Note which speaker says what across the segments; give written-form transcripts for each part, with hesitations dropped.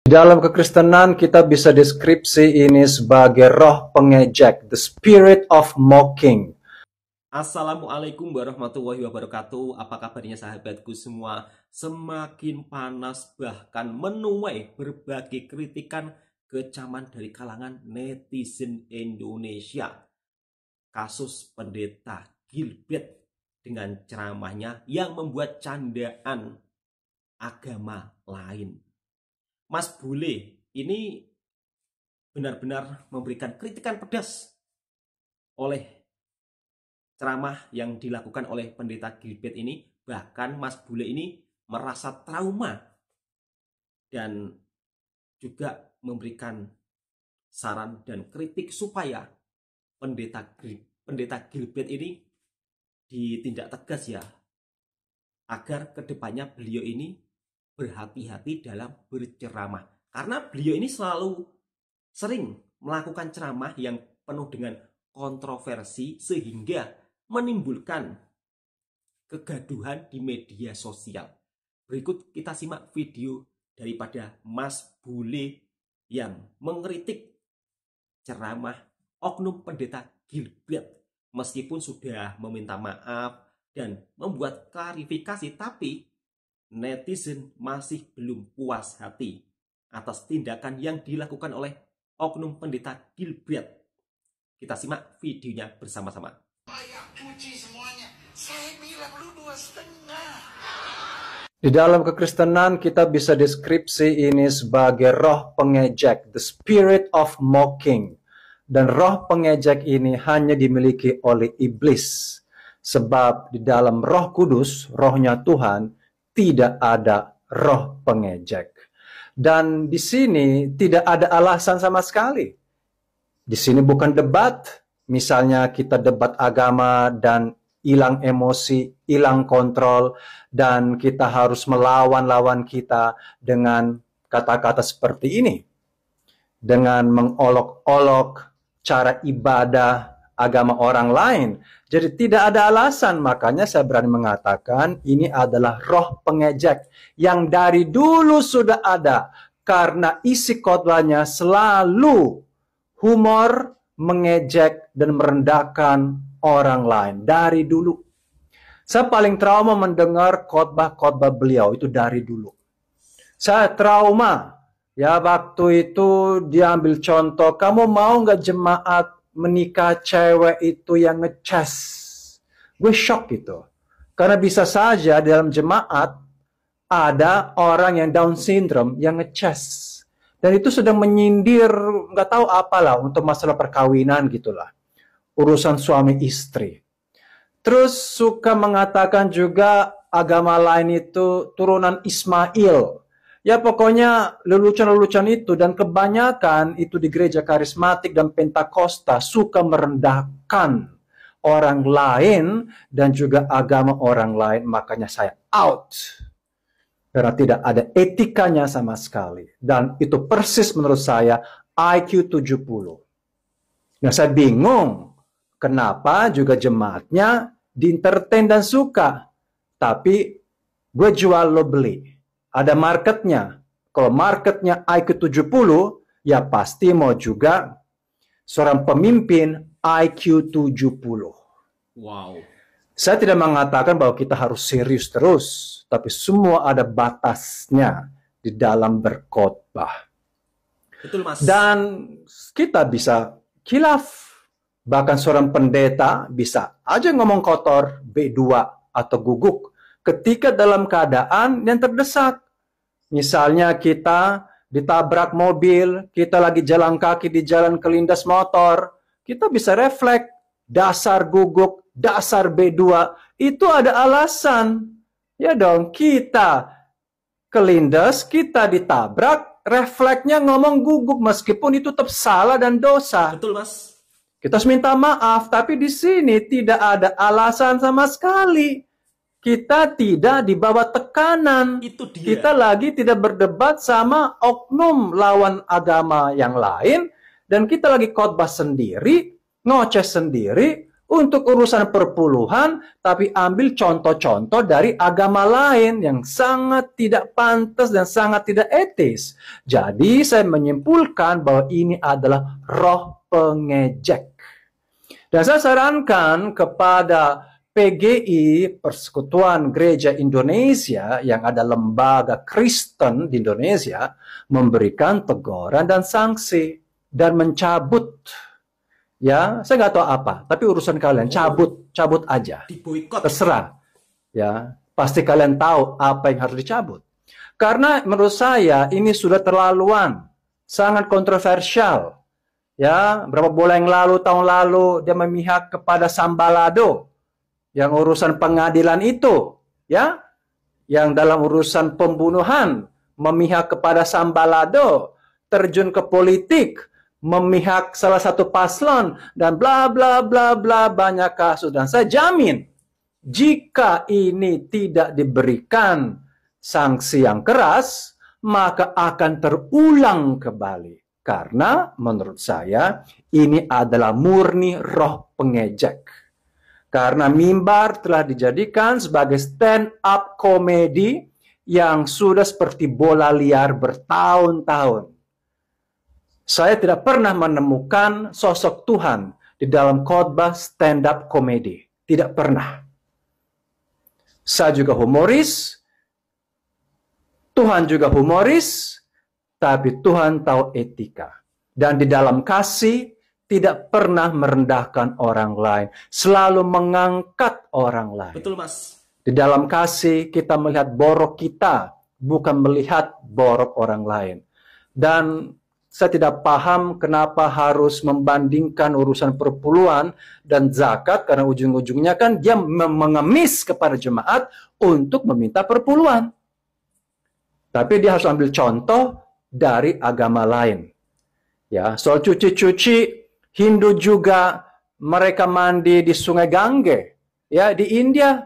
Speaker 1: Di dalam kekristenan kita bisa deskripsi ini sebagai roh pengejek, the spirit of mocking.
Speaker 2: Assalamualaikum warahmatullahi wabarakatuh. Apa kabarnya sahabatku semua? Semakin panas bahkan menuai berbagai kritikan kecaman dari kalangan netizen Indonesia. Kasus pendeta Gilbert dengan ceramahnya yang membuat candaan agama lain. Mas Bule ini benar-benar memberikan kritikan pedas oleh ceramah yang dilakukan oleh pendeta Gilbert ini. Bahkan Mas Bule ini merasa trauma dan juga memberikan saran dan kritik supaya pendeta Gilbert ini ditindak tegas ya, agar kedepannya beliau ini berhati-hati dalam berceramah, karena beliau ini selalu sering melakukan ceramah yang penuh dengan kontroversi sehingga menimbulkan kegaduhan di media sosial. Berikut kita simak video daripada Mas Bule yang mengkritik ceramah oknum pendeta Gilbert. Meskipun sudah meminta maaf dan membuat klarifikasi, tapi netizen masih belum puas hati atas tindakan yang dilakukan oleh oknum pendeta Gilbert. Kita simak videonya bersama-sama.
Speaker 3: Saya puji semuanya. Saya bilang lu 2,5.
Speaker 1: Di dalam kekristenan kita bisa deskripsi ini sebagai roh pengejek, the spirit of mocking. Dan roh pengejek ini hanya dimiliki oleh iblis. Sebab di dalam Roh Kudus, rohnya Tuhan, tidak ada roh pengejek. Dan di sini tidak ada alasan sama sekali. Di sini bukan debat. Misalnya kita debat agama dan hilang emosi, hilang kontrol, dan kita harus melawan lawan kita dengan kata-kata seperti ini. Dengan mengolok-olok cara ibadah agama orang lain. Jadi tidak ada alasan, makanya saya berani mengatakan ini adalah roh pengejek yang dari dulu sudah ada, karena isi khotbahnya selalu humor, mengejek, dan merendahkan orang lain dari dulu. Saya paling trauma mendengar khotbah-khotbah beliau itu dari dulu. Saya trauma, ya waktu itu diambil contoh, kamu mau nggak jemaat menikah cewek itu yang ngecas? Gue shock gitu. Karena bisa saja dalam jemaat ada orang yang Down syndrome yang ngecas. Dan itu sudah menyindir nggak tahu apalah untuk masalah perkawinan gitulah. Urusan suami istri. Terus suka mengatakan juga agama lain itu turunan Ismail. Ya pokoknya lelucon-lelucon itu, dan kebanyakan itu di gereja karismatik dan pentakosta suka merendahkan orang lain dan juga agama orang lain. Makanya saya out. Karena tidak ada etikanya sama sekali. Dan itu persis menurut saya IQ 70. Nah saya bingung kenapa juga jemaatnya di-entertain dan suka. Tapi gue jual lo beli. Ada marketnya. Kalau marketnya IQ 70, ya pasti mau juga seorang pemimpin IQ 70.
Speaker 2: Wow.
Speaker 1: Saya tidak mengatakan bahwa kita harus serius terus, tapi semua ada batasnya di dalam berkhotbah.
Speaker 2: Betul, Mas.
Speaker 1: Dan kita bisa khilaf. Bahkan seorang pendeta bisa aja ngomong kotor, B2 atau guguk ketika dalam keadaan yang terdesak. Misalnya kita ditabrak mobil, kita lagi jalan kaki di jalan kelindas motor, kita bisa refleks, dasar guguk, dasar B2, itu ada alasan. Ya dong, kita kelindas, kita ditabrak, refleksnya ngomong guguk meskipun itu tetap salah dan dosa.
Speaker 2: Betul, Mas.
Speaker 1: Kita harus minta maaf, tapi di sini tidak ada alasan sama sekali. Kita tidak di bawah tekanan.
Speaker 2: Itu dia.
Speaker 1: Kita lagi tidak berdebat sama oknum lawan agama yang lain. Dan kita lagi khotbah sendiri, ngoceh sendiri, untuk urusan perpuluhan, tapi ambil contoh-contoh dari agama lain yang sangat tidak pantas dan sangat tidak etis. Jadi saya menyimpulkan bahwa ini adalah roh pengejek. Dan saya sarankan kepada PGI, Persekutuan Gereja Indonesia, yang ada lembaga Kristen di Indonesia, memberikan teguran dan sanksi dan mencabut. Ya, saya nggak tahu apa, tapi urusan kalian cabut aja,
Speaker 2: Diboikot.
Speaker 1: terserah. Ya, pasti kalian tahu apa yang harus dicabut. Karena menurut saya ini sudah terlaluan, sangat kontroversial. Ya, berapa bulan yang lalu, tahun lalu dia memihak kepada Sambalado yang urusan pengadilan itu, ya, yang dalam urusan pembunuhan memihak kepada Sambalado, terjun ke politik, memihak salah satu paslon, dan bla bla bla bla, banyak kasus. Dan saya jamin, jika ini tidak diberikan sanksi yang keras, maka akan terulang kembali. Karena menurut saya, ini adalah murni roh pengejek. Karena mimbar telah dijadikan sebagai stand-up komedi yang sudah seperti bola liar bertahun-tahun. Saya tidak pernah menemukan sosok Tuhan di dalam khotbah stand-up komedi. Tidak pernah. Saya juga humoris, Tuhan juga humoris, tapi Tuhan tahu etika. Dan di dalam kasih, tidak pernah merendahkan orang lain. Selalu mengangkat orang lain.
Speaker 2: Betul, Mas.
Speaker 1: Di dalam kasih, kita melihat borok kita, bukan melihat borok orang lain. Dan saya tidak paham kenapa harus membandingkan urusan perpuluhan dan zakat, karena ujung-ujungnya kan dia mengemis kepada jemaat untuk meminta perpuluhan. Tapi dia harus ambil contoh dari agama lain. Ya, soal cuci-cuci, Hindu juga mereka mandi di Sungai Gange, ya, di India.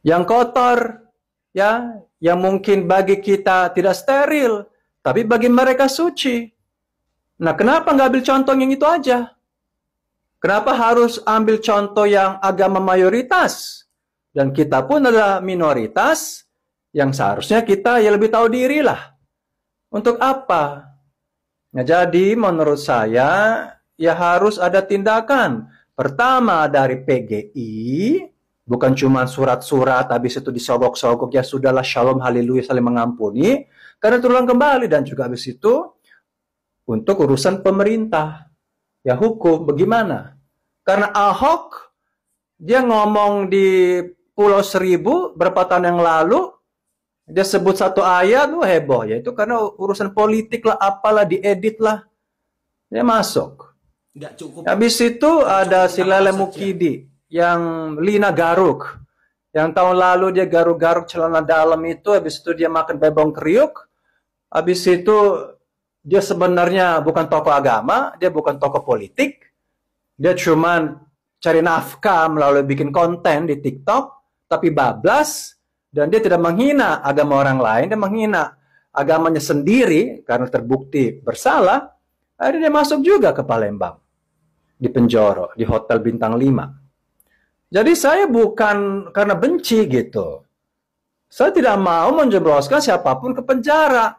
Speaker 1: Yang kotor, ya, yang mungkin bagi kita tidak steril, tapi bagi mereka suci. Nah, kenapa nggak ambil contoh yang itu aja? Kenapa harus ambil contoh yang agama mayoritas? Dan kita pun adalah minoritas, yang seharusnya kita ya lebih tahu diri lah. Untuk apa? Nah, jadi menurut saya ya harus ada tindakan. Pertama dari PGI, bukan cuma surat-surat habis itu disogok-sogok, ya sudahlah shalom haleluya saling mengampuni, karena terulang kembali. Dan juga habis itu untuk urusan pemerintah, ya hukum bagaimana? Karena Ahok dia ngomong di Pulau Seribu berapa tahun yang lalu, dia sebut satu ayat, heboh, yaitu karena urusan politik lah, apalah, diedit lah, dia masuk.
Speaker 2: Nggak cukup.
Speaker 1: Habis itu ada si Lele Mukidi, yang Lina Garuk, yang tahun lalu dia garuk-garuk celana dalam itu, habis itu dia makan bebong kriuk, habis itu dia sebenarnya bukan tokoh agama, dia bukan tokoh politik, dia cuman cari nafkah melalui bikin konten di TikTok, tapi bablas. Dan dia tidak menghina agama orang lain, dia menghina agamanya sendiri karena terbukti bersalah. Akhirnya dia masuk juga ke Palembang, di penjara, di Hotel Bintang 5. Jadi saya bukan karena benci gitu. Saya tidak mau menjebloskan siapapun ke penjara.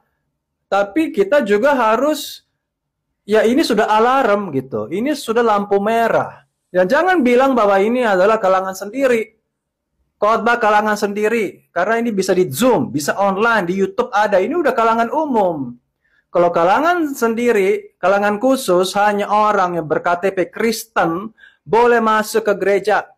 Speaker 1: Tapi kita juga harus, ya ini sudah alarm gitu. Ini sudah lampu merah. Dan jangan bilang bahwa ini adalah kalangan sendiri. Khotbah kalangan sendiri, karena ini bisa di Zoom, bisa online, di YouTube ada, ini udah kalangan umum. Kalau kalangan sendiri, kalangan khusus, hanya orang yang berKTP Kristen boleh masuk ke gereja.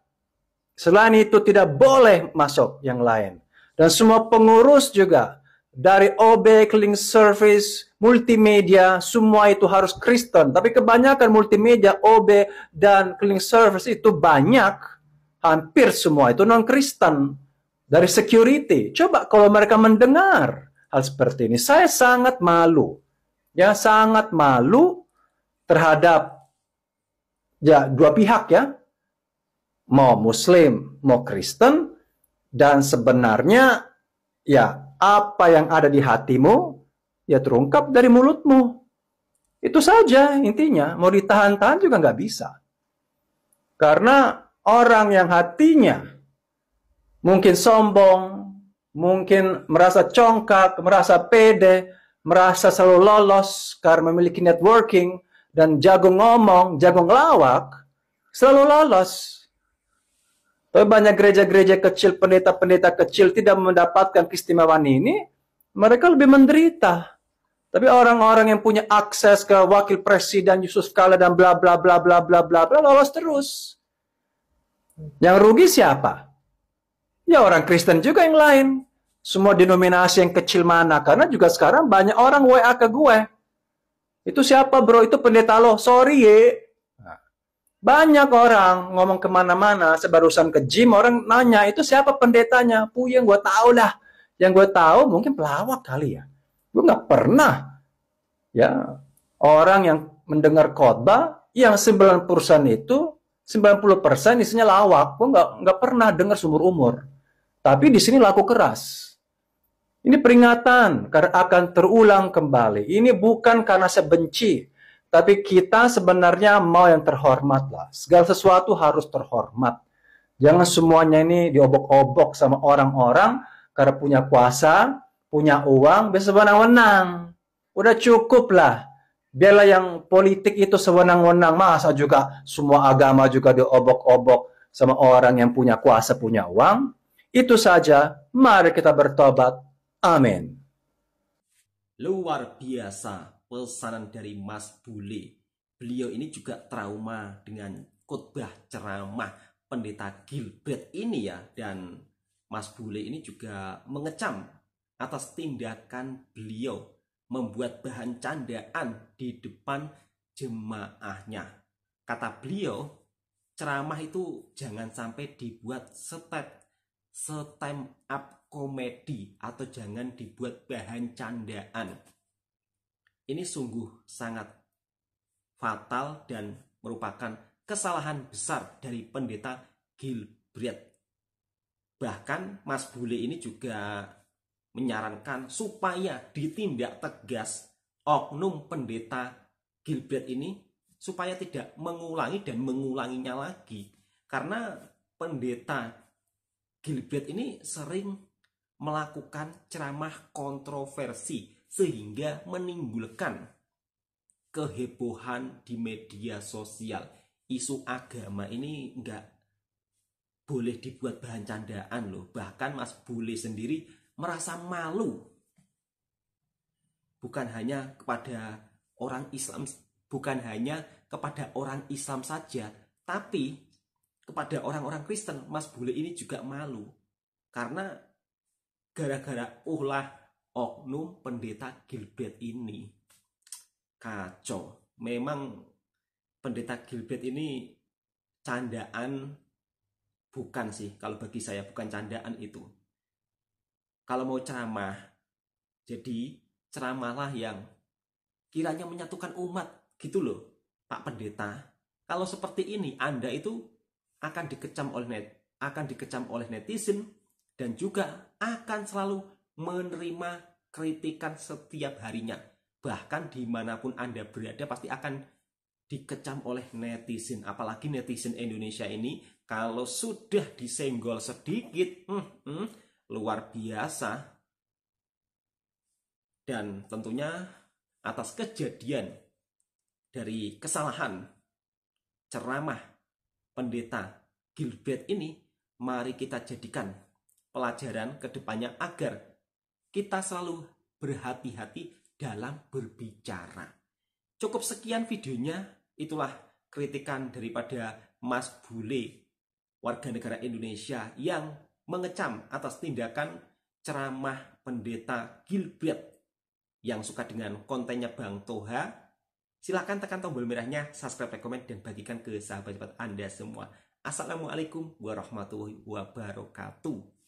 Speaker 1: Selain itu tidak boleh masuk yang lain. Dan semua pengurus juga, dari OB, cleaning service, multimedia, semua itu harus Kristen. Tapi kebanyakan multimedia, OB, dan cleaning service itu banyak, hampir semua itu non-Kristen. Dari security. Coba kalau mereka mendengar hal seperti ini. Saya sangat malu. Ya, sangat malu terhadap ya dua pihak ya. Mau Muslim, mau Kristen. Dan sebenarnya ya apa yang ada di hatimu ya terungkap dari mulutmu. Itu saja intinya. Mau ditahan-tahan juga nggak bisa. Karena orang yang hatinya mungkin sombong, mungkin merasa congkak, merasa pede, merasa selalu lolos karena memiliki networking, dan jago ngomong, jago ngelawak, selalu lolos. Tapi banyak gereja-gereja kecil, pendeta-pendeta kecil tidak mendapatkan keistimewaan ini, mereka lebih menderita. Tapi orang-orang yang punya akses ke wakil presiden Yusuf Kala dan bla bla bla bla bla bla bla lolos terus. Yang rugi siapa? Ya orang Kristen juga yang lain. Semua denominasi yang kecil mana? Karena juga sekarang banyak orang WA ke gue. Itu siapa bro? Itu pendeta lo. Sorry ye. Banyak orang ngomong kemana-mana. Sebarusan ke gym orang nanya itu siapa pendetanya? Puyeng gue tahu lah. Yang gue tahu mungkin pelawak kali ya. Gue nggak pernah ya orang yang mendengar khotbah yang 90% itu 90% isinya lawak. Gue nggak pernah dengar seumur umur. Tapi di sini laku keras. Ini peringatan karena akan terulang kembali. Ini bukan karena saya benci, tapi kita sebenarnya mau yang terhormat lah. Segala sesuatu harus terhormat. Jangan semuanya ini diobok-obok sama orang-orang karena punya kuasa, punya uang, bisa sewenang-wenang. Udah cukup lah. Biarlah yang politik itu sewenang-wenang. Masa juga semua agama juga diobok-obok sama orang yang punya kuasa, punya uang. Itu saja. Mari kita bertobat. Amin.
Speaker 2: Luar biasa pesanan dari Mas Bule. Beliau ini juga trauma dengan khotbah ceramah pendeta Gilbert ini ya. Dan Mas Bule ini juga mengecam atas tindakan beliau membuat bahan candaan di depan jemaahnya. Kata beliau, ceramah itu jangan sampai dibuat stand up komedi atau jangan dibuat bahan candaan. Ini sungguh sangat fatal dan merupakan kesalahan besar dari pendeta Gilbert. Bahkan Mas Bule ini juga menyarankan supaya ditindak tegas oknum pendeta Gilbert ini supaya tidak mengulangi dan mengulanginya lagi. Karena pendeta Gilbert ini sering melakukan ceramah kontroversi sehingga menimbulkan kehebohan di media sosial. Isu agama ini nggak boleh dibuat bahan candaan loh. Bahkan Mas Bule sendiri merasa malu. Bukan hanya kepada orang Islam, bukan hanya kepada orang Islam saja, tapi kepada orang-orang Kristen. Mas Bule ini juga malu. Karena gara-gara ulah oknum pendeta Gilbert ini. Kacau. Memang pendeta Gilbert ini candaan bukan sih. Kalau bagi saya bukan candaan itu. Kalau mau ceramah, jadi ceramahlah yang kiranya menyatukan umat. Gitu loh Pak Pendeta. Kalau seperti ini Anda itu akan dikecam oleh netizen. Dan juga akan selalu menerima kritikan setiap harinya. Bahkan dimanapun Anda berada pasti akan dikecam oleh netizen. Apalagi netizen Indonesia ini kalau sudah disenggol sedikit, luar biasa. Dan tentunya atas kejadian dari kesalahan ceramah pendeta Gilbert ini, mari kita jadikan pelajaran ke depannya agar kita selalu berhati-hati dalam berbicara. Cukup sekian videonya, itulah kritikan daripada Mas Bule, warga negara Indonesia yang mengecam atas tindakan ceramah pendeta Gilbert yang suka dengan kontennya Bang Toha. Silahkan tekan tombol merahnya, subscribe, komen, dan bagikan ke sahabat-sahabat Anda semua. Assalamualaikum warahmatullahi wabarakatuh.